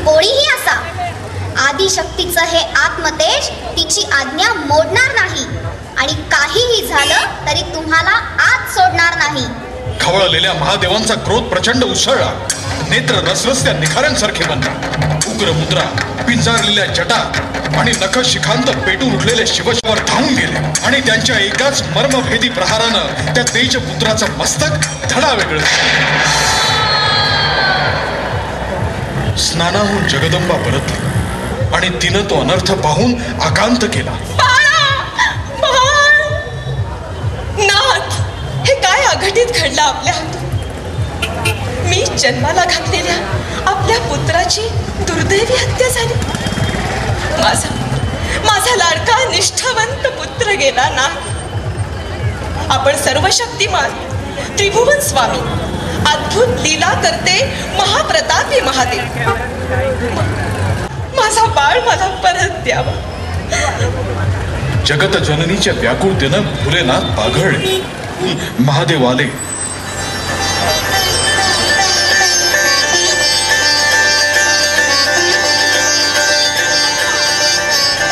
कोणीही असा, आदिशक्तीचं हे आत्मतेज तिची आज्ञा मोडणार नाही आणि काहीही झालं तरी तुम्हाला आत सोडणार नाही. खवळलेल्या महादेवांचा क्रोध प्रचंड उसळला. नेत्र रसरस्त्या निखाऱ्यांसारखे बनला. उग्र मुद्रा, पिंजारलेल्या जटा आणि नख शिखांत पेटून उठलेले शिवशावर धावून गेले आणि त्यांच्या एकाच मर्मभेदी प्रहारानं त्या तेजपुत्राचं मस्तक धडावेगळं. स्नानाहून जगदंबा परतली आणि तिनं तो अनर्थ पाहून आकांत केला. नाथ, हे काय अघटित घडलं आपल्या हातून? मी जन्माला घातलेल्या आपल्या पुत्राची दुर्दैवी हत्या झाली. माझा लाडका निष्ठावंत पुत्र गेला ना. आपण सर्वशक्तिमान त्रिभुवन स्वामी, अद्भुत लीला करते महाप्रतापी महादेव, माझा बाळ मला परत द्यावा. जगत जननीच्या व्याकुळतेनं भोलेनाथ पाघळले. महादेव आले.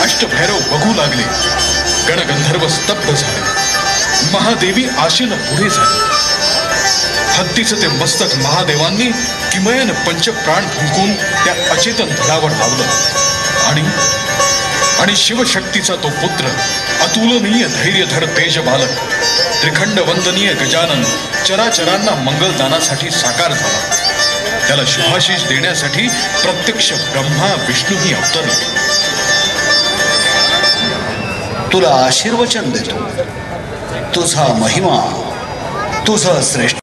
अष्टभैरव बघू लागले. गणगंधर्व स्तब्ध झाले. महादेवी आशेनं पुढे झाली. हत्तीचं ते मस्तक महादेवांनी किमयन पंचप्राण फुंकून त्या अचेतन धडावर लावलं आणि शिवशक्तीचा तो पुत्र, अतुलनीय धैर्यधर तेज बालक, त्रिखंड वंदनीय गजानन चराचरांना मंगलदानासाठी साकार झाला. त्याला शुभाशीष देण्यासाठी प्रत्यक्ष ब्रह्मा विष्णूही अवतरले. तुला आशीर्वचन देतो. तुझा महिमा, तुझं श्रेष्ठ